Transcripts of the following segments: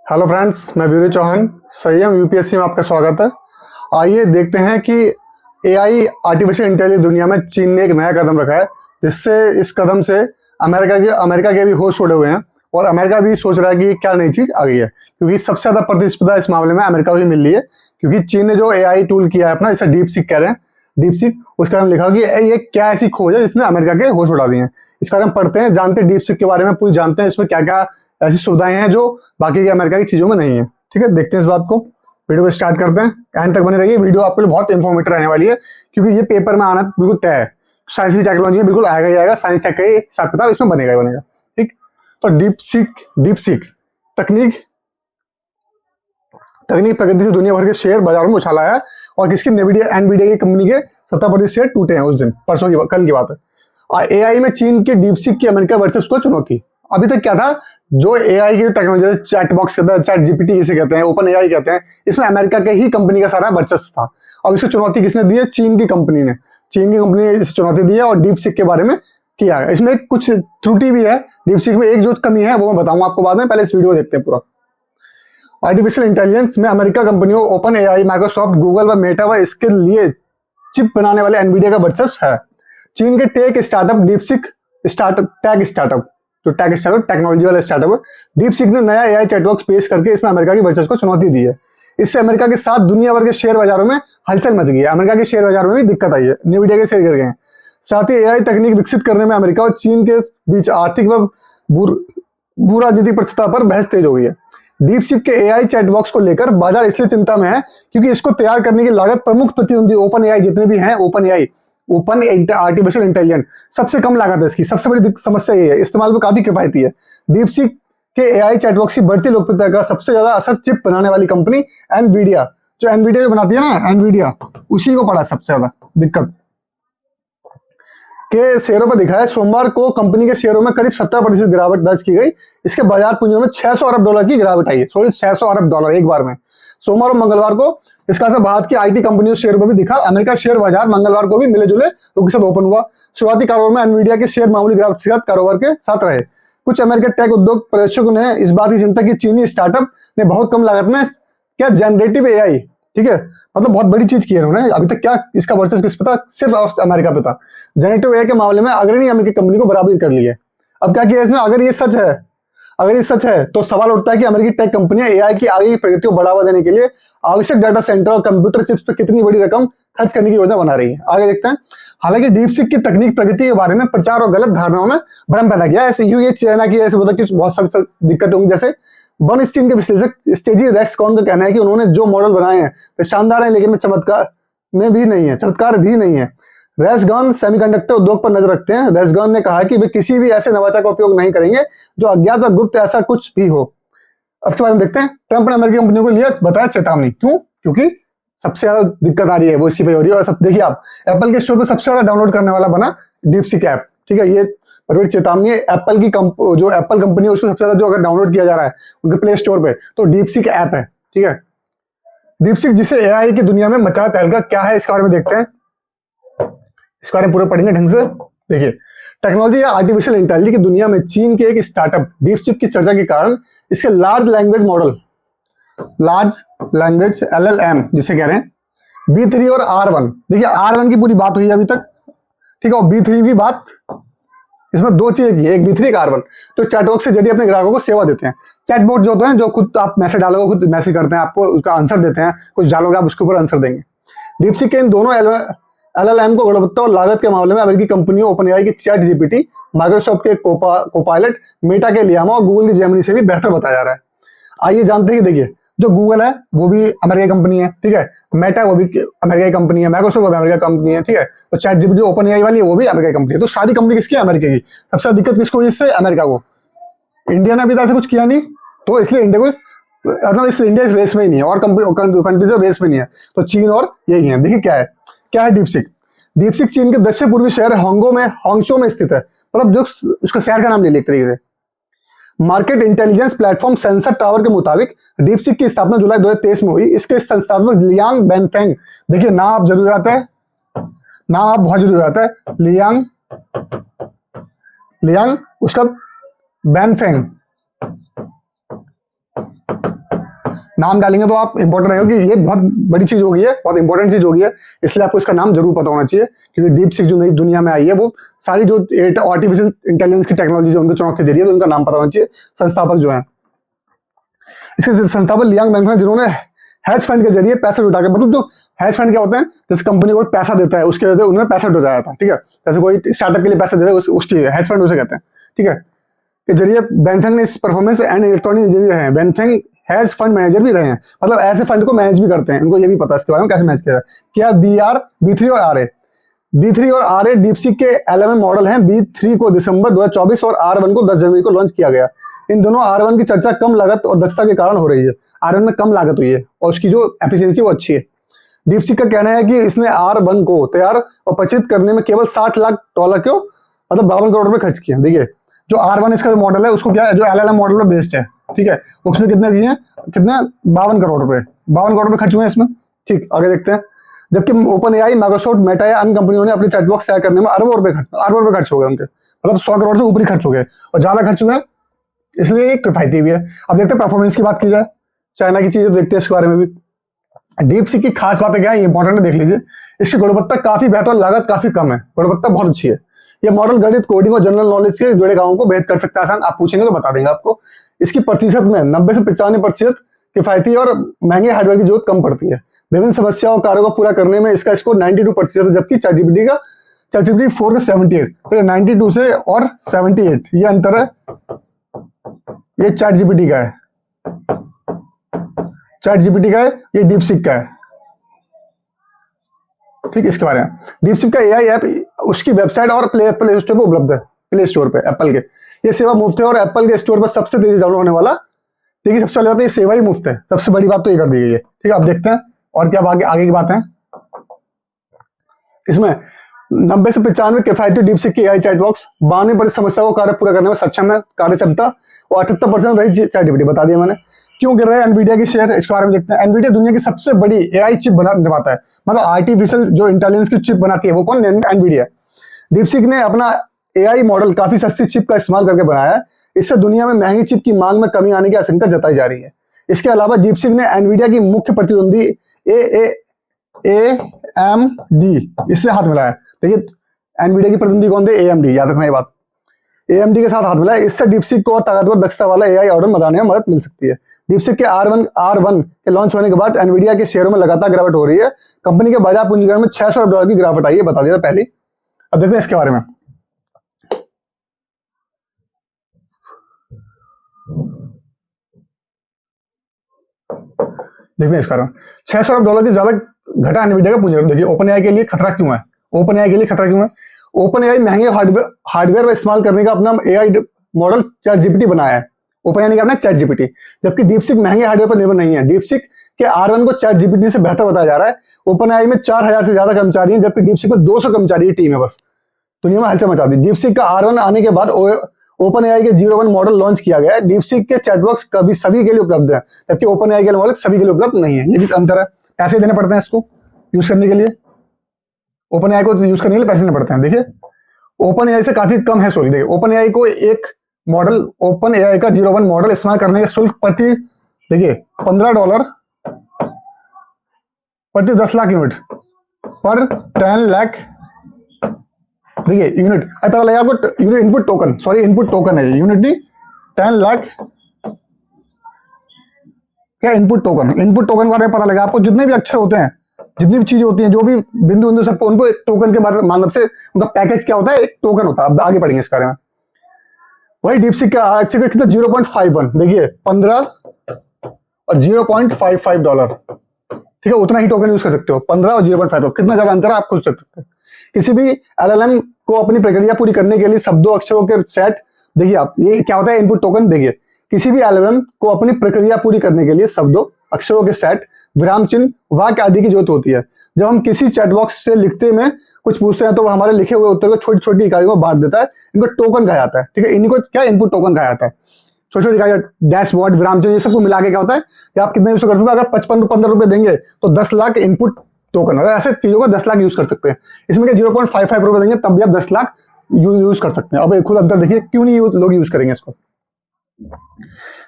Hello friends, मैं वीरू चौहान। संयम UPSC में आपका स्वागत है। आइए देखते हैं कि एआई आर्टिफिशियल इंटेलिजेंस दुनिया में चीन ने एक नया कदम रखा है, जिससे इस कदम से अमेरिका के भी होश उड़े हुए हैं और अमेरिका भी सोच रहा है कि क्या नई चीज आ गई है, क्योंकि सबसे ज्यादा प्रतिस्पर्धा इस मामले में अमेरिका को ही मिल रही है। क्योंकि चीन ने जो एआई टूल किया है अपना, इसे डीप सीक कह रहे हैं, डीप सीक, उसका नाम लिखा कि ये क्या ऐसी खोज है जिसने अमेरिका के होश उड़ा दिए हैं। इस बारे में पढ़ते हैं, जानते हैं डीप सीक के बारे में, पूरी जानते हैं इसमें क्या क्या ऐसी सुविधाएं हैं जो बाकी के अमेरिका की चीजों में नहीं है। ठीक है, देखते हैं इस बात को। वीडियो को स्टार्ट करते हैं, एंड तक बने रहिए। वीडियो आपके लिए बहुत इन्फॉर्मेटिव रहने वाली है, क्योंकि ये पेपर में आना बिल्कुल तय है। साइंस की टेक्नोलॉजी बिल्कुल आएगा ही आएगा, साइंस टेक का ही हिसाब किताब इसमें बनेगा ही बनेगा। ठीक, तो डीप सीक तकनीक प्रगति से दुनिया भर के शेयर बाजारों में उछाला है, और किसकी एनवीडिया की कंपनी के 70% शेयर टूटे हैं उस दिन, परसों की कल की बात है। एआई में चीन के डीप सीक की अमेरिका वर्सेस को चुनौती। अभी तक क्या था, जो एआई की टेक्नोलॉजी चैट बॉक्स कहते हैं, चैट जीपीटी जिसे कहते हैं, ओपन एआई कहते हैं, इसमें अमेरिका के ही कंपनी का सारा वर्चस्व था। अब इसको चुनौती किसने दी है? चीन की कंपनी ने। चीन की कंपनी ने इसे चुनौती दी है और डीप सीक के बारे में किया है। इसमें कुछ त्रुटि भी है डीप सीक में, एक जो कमी है वो मैं बताऊंगा आपको बाद में, पहले इस वीडियो देखते हैं पूरा। आर्टिफिशियल इंटेलिजेंस में अमेरिका कंपनियों ओपन एआई, माइक्रोसॉफ्ट, गूगल व मेटा व इसके लिए चिप बनाने वाले एनवीडिया का वर्चस्व है। चीन के टेक स्टार्टअप डीपसीक टेक्नोलॉजी वाला स्टार्टअप डीपसीक ने नया एआई चैटबॉक्स पेश करके इसमें अमेरिका की वर्चस्व को चुनौती दी है। इससे अमेरिका के साथ दुनिया भर के शेयर बाजारों में हलचल मच गई है। अमेरिका के शेयर बाजारों में भी दिक्कत आई है, एनवीडिया के शेयर गिर गए हैं। साथ ही एआई तकनीक विकसित करने में अमेरिका और चीन के बीच आर्थिक व भू राजनीतिक प्रतिष्ठा पर बहस तेज हो गई है। डीपसीक के एआई चैटबॉक्स को लेकर बाजार इसलिए चिंता में है क्योंकि इसको तैयार करने की लागत प्रमुख प्रतिद्वंदी ओपन एआई जितने भी हैं, ओपन आर्टिफिशियल इंटेलिजेंस, सबसे कम लागत है इसकी। सबसे बड़ी समस्या ये है, इस्तेमाल में काफी किफायती है। डीपसीक के एआई चैटबॉक्स की बढ़ती लोकप्रियता का सबसे ज्यादा असर चिप बनाने वाली कंपनी एनवीडिया जो बनाती है ना, एनवीडिया, उसी को पड़ा सबसे ज्यादा दिक्कत के शेयरों पर दिखा है। सोमवार को कंपनी के शेयरों में करीब 70% गिरावट दर्ज की गई। इसके बाजार पूंजी में $600 अरब की गिरावट आई है। सॉरी, $600 अरब एक बार में। सोमवार और मंगलवार को इसका असर भारत की आईटी कंपनियों शेयर पर भी दिखा। अमेरिका शेयर बाजार मंगलवार को भी मिले जुले रुख के साथ ओपन हुआ। शुरुआती कारोबार में एनवीडिया के शेयर मामूली गिरावट के साथ कारोबार के साथ रहे। कुछ अमेरिकी टेक उद्योग पर्यवेक्षकों ने इस बात की चिंता की चीनी स्टार्टअप ने बहुत कम लागत में क्या जनरेटिव एआई, ठीक है, मतलब बहुत बड़ी चीज की है उन्होंने। अभी तक क्या इसका वर्चस्व किस पता, सिर्फ अमेरिका पे था। जनरेटिव एआई के मामले में अग्रणी अमेरिकी कंपनी को बराबरी कर ली है। अब क्या किया इसमें, अगर ये सच है तो सवाल उठता है कि अमेरिकी टेक कंपनियां एआई की आगे की प्रगति को बढ़ावा देने के लिए आवश्यक डाटा सेंटर और कंप्यूटर चिप्स पर कितनी बड़ी रकम खर्च करने की योजना बना रही है। आगे देखते हैं। हालांकि डीपसीक की तकनीक प्रगति के बारे में प्रचार और गलत धारणाओं में भ्रम पैदा किया है। ये चाइना की ऐसे होता है कि बहुत सारी दिक्कतें होंगी। जैसे बर्नस्टीन के विश्लेषक स्टेजी रेक्सकॉन का कहना है कि उन्होंने जो मॉडल बनाए हैं वे शानदार हैं, लेकिन चमत्कार भी नहीं है। रेसगॉन सेमीकंडक्टर उद्योग पर नजर रखते हैं। रेसगॉन ने कहा कि वे किसी भी ऐसे नवाचार का उपयोग नहीं करेंगे जो अज्ञात व गुप्त ऐसा कुछ भी हो। अब के बारे में देखते हैं। ट्रंप ने अमेरिकी कंपनियों को लिया बताया चेतावनी। क्यों? क्योंकि सबसे ज्यादा दिक्कत आ रही है वो इसी पे हो रही है। और सब देखिए आप, एप्पल के स्टोर पर सबसे ज्यादा डाउनलोड करने वाला बना डीपसीक ऐप। ठीक है, ये बड़ी चेतावनी है। एप्पल की जो एप्पल कंपनी है उसमें सबसे ज्यादा जो अगर डाउनलोड किया जा रहा है उनके प्ले स्टोर पे, तो डीपसीक ऐप है। ठीक है, डीपसीक जिसे एआई की दुनिया में मचा तहलका, क्या है इसके बारे में देखते हैं। इसके बारे में पूरे पढ़ेंगे ढंग से। देखिए, टेक्नोलॉजी या आर्टिफिशियल इंटेलिजेंस की दुनिया में चीन के एक स्टार्टअप डीपसीक की चर्चा के कारण इसके लार्ज लैंग्वेज मॉडल LLM जिसे कह रहे हैं, B3 और R1। देखिए, R1 की पूरी बात हुई अभी तक, ठीक है, और B3 की बात, इसमें दो चीजें की है, एक B3 एक R1। तो चैटबॉक्स के जरिए अपने ग्राहकों को सेवा देते हैं। चैटबॉट जो होते हैं, जो खुद आप मैसेज डालोगे खुद मैसेज करते हैं, आपको उसका आंसर देते हैं, कुछ डालोगे आप उसके ऊपर आंसर देंगे। डीपसीक के इन दोनों LLM को गुणवत्ता और लागत के मामले में अमेरिकी कंपनियों ओपन एआई की चैट जीपीटी, माइक्रोसॉफ्ट के कोपायलट, मेटा के लियामा और गूगल की जेमिनी से भी बेहतर बताया जा रहा है। आइए जानते हैं कि देखिए, जो गूगल है वो भी अमेरिकी कंपनी है, ठीक है, मेटा वो भी अमेरिकी कंपनी है, माइक्रोसॉफ्ट वो भी अमेरिकी कंपनी है, ठीक है, तो चैट जीपीटी ओपन एआई वाली है वो भी अमेरिकी कंपनी है। तो सारी कंपनी किसकी है? अमेरिका की। सबसे दिक्कत किसको हुई इससे? अमेरिका को। इंडिया ने अभी तक कुछ किया नहीं, तो इसलिए इंडिया को, इंडिया इस रेस में ही नहीं है, और कंट्रीज रेस में नहीं है, तो चीन और यही है। देखिए क्या है डीपसीक। डीपसीक चीन के दक्षिण पूर्वी शहर हांगचो में स्थित है। मतलब जो उसका शहर का नाम ले लिया एक तरीके से। Market intelligence platform sensor tower के मुताबिक डीपसीक की स्थापना जुलाई 2023 में हुई। इसके संस्थापक लियांग बेनफेंग, देखिए नाम आप जरूर आता है, नाम आप बहुत जरूर आता है, लियांग उसका बेनफेंग, नाम डालेंगे तो आप इंपॉर्टेंट रहेगा कि ये बहुत बड़ी चीज हो गई है, बहुत इंपॉर्टेंट चीज हो गई है, इसलिए आपको इसका नाम जरूर पता होना चाहिए, क्योंकि डीप सीक जो नई दुनिया में आई है वो सारी जो आर्टिफिशियल इंटेलिजेंस की टेक्नोलॉजी है उनको चुनौती दे रही है, तो उनका नाम पता होना चाहिए। संस्थापक जो है इसके संस्थापक लियांग बैंकमैन, जिन्होंने हैज फंड के जरिए पैसा जुटा के, मतलब जो हैज फंड क्या होते हैं, जैसे कंपनी को पैसा देता है उसके वजह उन्होंने पैसा जुटाया था, ठीक है, जैसे कोई स्टार्टअप के लिए पैसा देता है उसकी हैज फंड उसे कहते हैं, ठीक है, के जरिए बेनफेंग ने इस परफॉर्मेंस एंड इलेक्ट्रॉनिक इंजीनियर है, बेनफेंग हैज फंड मैनेजर भी रहे हैं, मतलब ऐसे फंड को मैनेज भी करते हैं, इनको ये भी पता है इसके बारे में कैसे मैनेज किया जाए। क्या B3 और RA, B3 और RA डीपसीक के LLM मॉडल हैं। B3 को दिसंबर 2024 और R1 को 10 जनवरी को लॉन्च किया गया। इन दोनों R1 की चर्चा कम लागत और दक्षता के कारण हो रही है। R1 में कम लागत हुई है और उसकी जो एफिशिएंसी वो अच्छी है। डीपसीक का कहना है कि इसने R1 को तैयार और प्रचित करने में केवल $60 लाख क्यों, मतलब 52 करोड़ रुपए खर्च किए। देखिए जो R1 इसका जो मॉडल है उसको क्या है, जो LLM मॉडल में बेस्ड है, ठीक है, उसमें कितने दिए, कितने 52 करोड़ रुपए, 52 करोड़ रुपए खर्च हुए हैं इसमें। ठीक, आगे देखते हैं। जबकि ओपन एआई, माइक्रोसॉफ्ट, मेटा या अन्य कंपनियों ने अपनी चैटबॉक्स तैयार करने में अरबों रुपए खर्च हो गए उनके, मतलब 100 करोड़ से ऊपर ही खर्च हो गए और ज्यादा खर्च हुए, इसलिए ये किफायती भी है। अब देखते हैं परफॉर्मेंस की बात की जाए, चाइना की चीजें देखते हैं इसके बारे में भी। डीपसीक की खास बातें क्या है, इंपॉर्टेंट है, देख लीजिए। इसकी गुणवत्ता काफी बेहतर, लागत काफी कम है, गुणवत्ता बहुत अच्छी है। ये मॉडल गणित, कोडिंग और जनरल नॉलेज के जुड़े कामों को बेहतर कर सकता है, आसान। आप पूछेंगे तो बता देंगे आपको। इसकी प्रतिशत में 90 से 95% किफायती और महंगे हार्डवेयर की जरूरत कम पड़ती है। विभिन्न समस्याओं और कार्यों को पूरा करने में इसका स्कोर 92% है, जबकि ChatGPT 4 का 78। तो 92 से और 78 ये अंतर है, ये ChatGPT का है, ChatGPT का है, ये डीपसीक का है। ठीक, इसके बारे में डीपसीक का एआई ऐप उसकी वेबसाइट और प्ले स्टोर पर उपलब्ध है, प्ले स्टोर पे एप्पल के। ये सेवा मुफ्त है और एप्पल के स्टोर पर सबसे तेजी डाउनलोड होने वाला। देखिए सबसे पहले बात, ये सेवा ही मुफ्त है, सबसे बड़ी बात तो ये कर दी गई है। ठीक है, अब देखते हैं और क्या आगे की बात है। इसमें 90 से 95 किफायती डीपसीक की एआई चैटबॉक्स, 92% समस्याओं को कार्य पूरा करने में सक्षम है, कार्य क्षमता, और 78% रही ChatGPT, बता दिया मैंने। क्यों गिर रहा है एनवीडिया की शेयर, इसके बारे में देखते हैं। एनवीडिया दुनिया की सबसे बड़ी एआई चिप बनाता है, मतलब आर्टिफिशियल जो इंटेलिजेंस की चिप बनाती है वो कौन, एनवीडिया। डीपसीक ने अपना एआई मॉडल काफी सस्ती चिप का इस्तेमाल करके बनाया है, इससे दुनिया में महंगी चिप की मांग में कमी आने की आशंका जताई जा रही है। इसके अलावा डीपसीक ने एनवीडिया की मुख्य प्रतिद्वंदी AMD इससे हाथ मिलाया है। देखिए एनवीडिया की प्रतिद्वंदी कौन थे, AMD, याद रखना ये बात, AMD के साथ हाथ मिलाया। इससे डीपसीक को और ताकतवर दक्षता वाला एआई ऑर्डर बनाने में मदद मिल सकती है। डीपसीक के R1 के लॉन्च होने के बाद एनवीडिया के शेयरों में लगातार गिरावट हो रही है। कंपनी के बाजार पूंजीकरण में $600 अरब की गिरावट आई है, बता दिया था पहले। अब देखते हैं इसके बारे में। देखते हैं इसका $600 अरब की ज्यादा घटा एनवीडिया का पूंजीकरण। देखिए ओपन एआई के लिए खतरा क्यों है, ओपन एआई के लिए खतरा क्यों है। ओपन एआई महंगे हार्डवेयर में इस्तेमाल करने का अपना एआई मॉडल ChatGPT बनाया है। ओपन एआई ने अपना ChatGPT, जबकि डीपसीक महंगे हार्डवेयर पर निर्भर नहीं है। डीपसीक के R1 को ChatGPT से बेहतर बताया जा रहा है। ओपन एआई में 4000 से ज्यादा कर्मचारी हैं, जबकि डीपसीक में 200 कर्मचारी की टीम है बस। दुनिया में हलचल मचा दी। डीपसीक का R1 आने के बाद ओपन एआई के 01 मॉडल लॉन्च किया गया है। डीपसीक के चैटबॉक्स कभी सभी के लिए उपलब्ध है, जबकि ओपन एआई के मॉडल सभी के लिए उपलब्ध नहीं है। ये भी अंतर है, पैसे देने पड़ते हैं इसको यूज करने के लिए। ओपन एआई को यूज करने के लिए पैसे देने पड़ते हैं। देखिए ओपन एआई से काफी कम है शुल्क। देखिए ओपन एआई को एक मॉडल, ओपन एआई का 01 मॉडल इस्तेमाल करने का शुल्क प्रति, देखिए $15 प्रति 10 लाख यूनिट पर 10 लाख, देखिए यूनिट, अब पता लगा आपको unit input token, sorry input token है यूनिट नहीं, 10 लाख क्या इनपुट टोकन। इनपुट टोकन के बारे में पता लगा आपको, जितने भी अक्षर होते हैं, जितनी भी चीजें होती हैं, जो भी बिंदु सबको उनको एक टोकन के माध्यम से उनका पैकेज क्या होता है, एक टोकन होता है। अब आगे पढ़ेंगे इस बारे में। वही डीपसीक का अक्षर कितना 0.51, देखिए 15 और $0.55, ठीक है, उतना ही टोकन यूज कर सकते हो। 15 और 0.5, कितना ज्यादा अंतर है आप खुद सकते हैं। किसी भी LLM को अपनी प्रक्रिया पूरी करने के लिए शब्दों अक्षरों के सेट, देखिए आप ये क्या होता है इनपुट टोकन। देखिए किसी भी LLM को अपनी प्रक्रिया पूरी करने के लिए शब्दों अक्षरों के सेट, विराम चिन्ह, वाक्य आदि की जरूरत होती है। जब हम किसी चैटबॉक्स से लिखते में कुछ पूछते हैं तो वो हमारे लिखे हुए उत्तर को छोटी छोटी इकाइयों में बांट देता है। इनको टोकन कहा जाता है, ठीक है, इनको क्या इनपुट टोकन कहा जाता है। छोटी छोटी इकाइयां, डैशबोर्ड, विराम चिन्ह, ये सबको मिला के क्या होता है कि आप कितने यूज कर सकते हैं। अगर 55-15 रुपए देंगे तो 10 लाख इनपुट टोकन, अगर ऐसे चीजों को 10 लाख यूज कर सकते हैं। इसमें क्या 0.55 रुपए देंगे तब भी आप 10 लाख यूज कर सकते हैं। अब खुद अंतर देखिए, क्यों नहीं लोग यूज करेंगे इसको।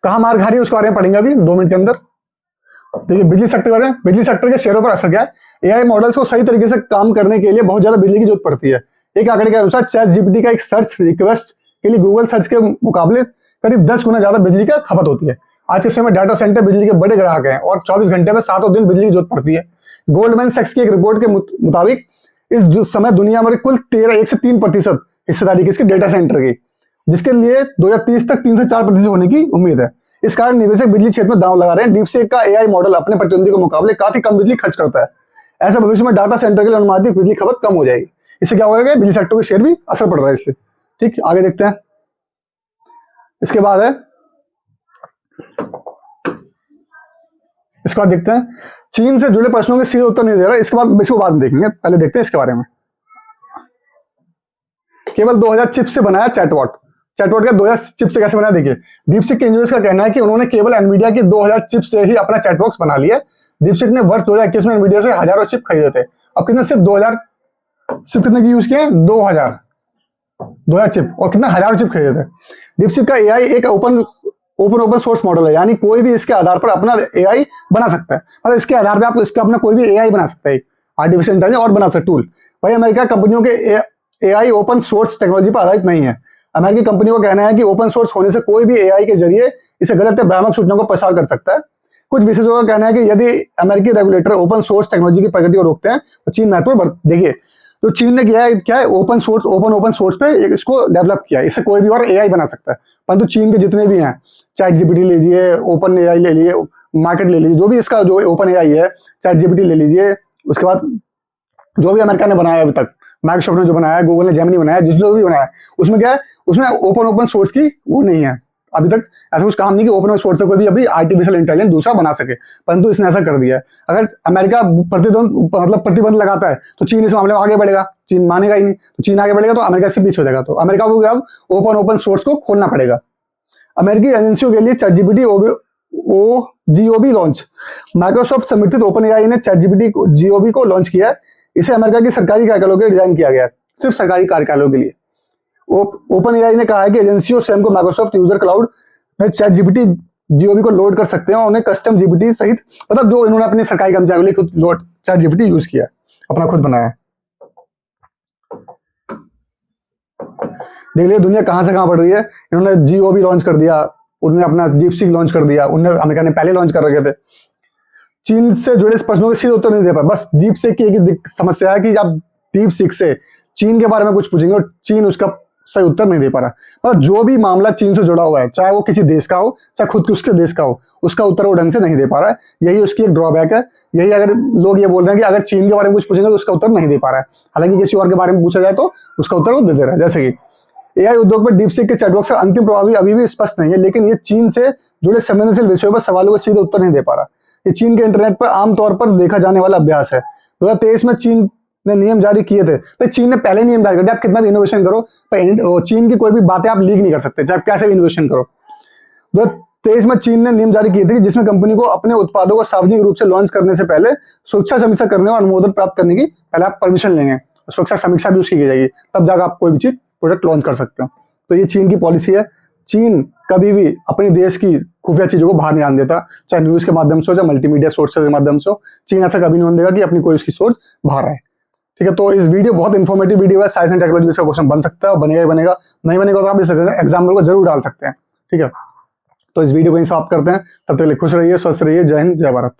कहां मार खा रही है उसके बारे में पढ़ेंगे अभी 2 मिनट के अंदर। देखिए बिजली सेक्टर बारे में, बिजली सेक्टर के शेयरों पर असर क्या है। एआई मॉडल्स को सही तरीके से काम करने के लिए बहुत ज्यादा बिजली की जरूरत पड़ती है। एक आंकड़े के अनुसार चैट जीपीटी का एक सर्च रिक्वेस्ट के लिए गूगल सर्च के मुकाबले करीब 10 गुना ज्यादा बिजली का खपत होती है। आज के समय में डाटा सेंटर बिजली के बड़े ग्राहक हैं और 24 घंटे में 7 दिन बिजली की जरूरत पड़ती है। गोल्डमैन सैक्स की एक रिपोर्ट के मुताबिक इस समय दुनिया में कुल 1 से 3% हिस्सेदारी की इसके डेटा सेंटर की, जिसके लिए 2030 तक 3 से 4% होने की उम्मीद है। इस कारण निवेशक बिजली क्षेत्र में दांव लगा रहे हैं। डीपसीक का एआई मॉडल अपने प्रतिद्वंदी के मुकाबले काफी कम बिजली खर्च करता है। ऐसा भविष्य में डाटा सेंटर के लिए अनुमानित बिजली खपत कम हो जाएगी। इससे क्या होगा, बिजली सेक्टर के शेयर भी असर पड़ रहा है इसलिए। ठीक, आगे देखते हैं। इसके बाद है, इसके बाद देखते हैं चीन से जुड़े प्रश्नों के सीधे उत्तर नहीं दे रहा। इसके बाद इसको बाद में देखेंगे, पहले देखते हैं इसके बारे में। केवल 2000 चिप से बनाया चैटबॉट। चैटबॉट का 2000 चिप से कैसे बनाया, देखिए डीपसीक के इंजीनियर्स का कहना है कि उन्होंने केवल एनवीडिया की 2000 चिप से ही अपना चैटबॉक्स बना लिया। डीपसीक ने वर्ष 2021 में एनवीडिया से हजारों चिप खरीदे थे। अब कितने, सिर्फ 2000 चिप कितने की यूज किए हैं, 2000 चिप, और कितना, हजारों चिप खरीदे थे। डीपसीक का एआई एक ओपन सोर्स मॉडल है, यानी कोई भी इसके आधार पर अपना एआई बना सकता है। मतलब इसके आधार पर आप इसका अपना कोई भी एआई बना सकते हैं, आर्टिफिशियल इंटेलिजेंस और बना सकते टूल। वही अमेरिका कंपनियों के एआई ओपन सोर्स टेक्नोलॉजी पर आधारित नहीं है। अमेरिकी कंपनियों का कहना है कि ओपन सोर्स होने से कोई भी एआई के जरिए इसे गलत या भ्रामक सूचनाओं को प्रसार कर सकता है। कुछ विशेषज्ञों का कहना है कि यदि अमेरिकी रेगुलेटर ओपन सोर्स टेक्नोलॉजी की प्रगति को रोकते हैं तो चीन महत्वपूर्ण, देखिए तो चीन ने क्या है ओपन सोर्स पे इसको डेवलप किया है। इससे कोई भी और एआई बना सकता है, परंतु चीन के जितने भी हैं, चैट जीपीटी ले लीजिए, ओपन एआई ले लीजिए, मार्केट ले लीजिए, जो भी इसका जो ओपन एआई है, चैट जीपीटी ले लीजिए, उसके बाद जो भी अमेरिका ने बनाया अभी तक, माइक्रोसॉफ्ट ने जो बनाया, गूगल ने जेमिनी बनाया, जो भी बनाया, उसमें क्या है, उसमें ओपन सोर्स की वो नहीं है। अभी तक ऐसा कुछ काम नहीं कि ओपन सोर्स से कोई भी अभी आर्टिफिशियल इंटेलिजेंस दूसरा बना सके, परंतु इसने ऐसा कर दिया है। अगर अमेरिका प्रतिबंध लगाता है तो चीन इस मामले में आगे बढ़ेगा, चीन मानेगा ही नहीं, तो चीन आगे बढ़ेगा तो अमेरिका से पीछे हो जाएगा। तो अमेरिका को अब ओपन सोर्स को खोलना पड़ेगा। अमेरिकी एजेंसियों के लिए चैट जीपीटी जीओबी लॉन्च। माइक्रोसॉफ्ट समर्थित ओपन एआई ने चैट जीपीटी जीओबी को लॉन्च किया है। इसे अमेरिका की सरकारी कार्यालयों के लिए डिजाइन किया गया है, सिर्फ सरकारी कार्यालयों के लिए। ओपन एआई ने कहा है कि एजेंसियों स्वयं को माइक्रोसॉफ्ट यूजर क्लाउड में चैट जीपीटी जीओबी को लोड कर सकते हैं और उन्हें कस्टम जीपीटी सहित, मतलब जो इन्होंने अपने सरकारी कर्मचारियों के लिए खुद लोड चैट जीपीटी यूज किया है, अपना खुद बनाया है। देख लिया दुनिया कहां से कहां बढ़ रही है। इन्होंने जीओबी लॉन्च कर दिया, उन्होंने अपना डीपसीक लॉन्च कर दिया, उन्होंने अमेरिका ने पहले लॉन्च कर रखे थे। चीन से जुड़े इस प्रश्नों के सीधे उत्तर नहीं दे पाए। बस डीपसीक की एक समस्या है कि आप डीपसीक से चीन के बारे में कुछ पूछेंगे और चीन उसका सही उत्तर नहीं दे पा रहा। मतलब जो भी मामला चीन से जुड़ा हुआ है, चाहे वो किसी देश का हो, चाहे खुद के उसके देश का हो, उसका उत्तर वो ढंग से नहीं दे पा रहा है। यही उसकी एक ड्रॉबैक है। यही अगर लोग ये बोल रहे हैं कि अगर चीन के बारे में कुछ पूछेंगे तो उसका उत्तर नहीं दे पा रहा है, हालांकि किसी और के बारे में पूछा जाए तो उसका उत्तर वो दे रहा है। जैसे कि एआई उद्योग में डीपसीक के चैटबॉक्स का अंतिम प्रभाव अभी भी स्पष्ट नहीं है, लेकिन ये चीन से जुड़े संवेदनशील विषयों पर सवालों को सीधे उत्तर नहीं दे पा रहा। ये चीन के इंटरनेट पर आमतौर पर देखा जाने वाला अभ्यास है। 2023 में चीन ने नियम जारी किए थे, तो चीन ने पहले नियम जारी कर दिया। आप कितना भी इनोवेशन करो, पर चीन की कोई भी बातें आप लीक नहीं कर सकते, चाहे कैसे भी इनोवेशन करो। 2023 में चीन ने नियम जारी किए थे जिसमें कंपनी को अपने उत्पादों को सार्वजनिक रूप से लॉन्च करने से पहले सुरक्षा समीक्षा करने और अनुमोदन प्राप्त करने की पहले आप परमिशन लेंगे, सुरक्षा समीक्षा भी उसकी की जाएगी, तब जाकर आप कोई भी चीज प्रोडक्ट लॉन्च कर सकते हो। तो ये चीन की पॉलिसी है। चीन कभी भी अपने देश की खुफिया चीजों को बाहर नहीं आने देता, चाहे न्यूज के माध्यम से हो, चाहे मल्टीमीडिया सोर्सेज के माध्यम से हो। चीन ऐसा कभी नहीं होने देगा कि अपनी कोई उसकी सोच बाहर आए। ठीक है, तो इस वीडियो बहुत इंफॉर्मेटिव वीडियो है। साइंस एंड टेक्नोलॉजी का क्वेश्चन बन सकता है और बनेगा ही बनेगा, नहीं बनेगा तो आप इस एग्जाम्पल को जरूर डाल सकते हैं। ठीक है, तो इस वीडियो को यहीं समाप्त करते हैं। तब तक खुश रहिए, स्वस्थ रहिए। जय हिंद, जय भारत।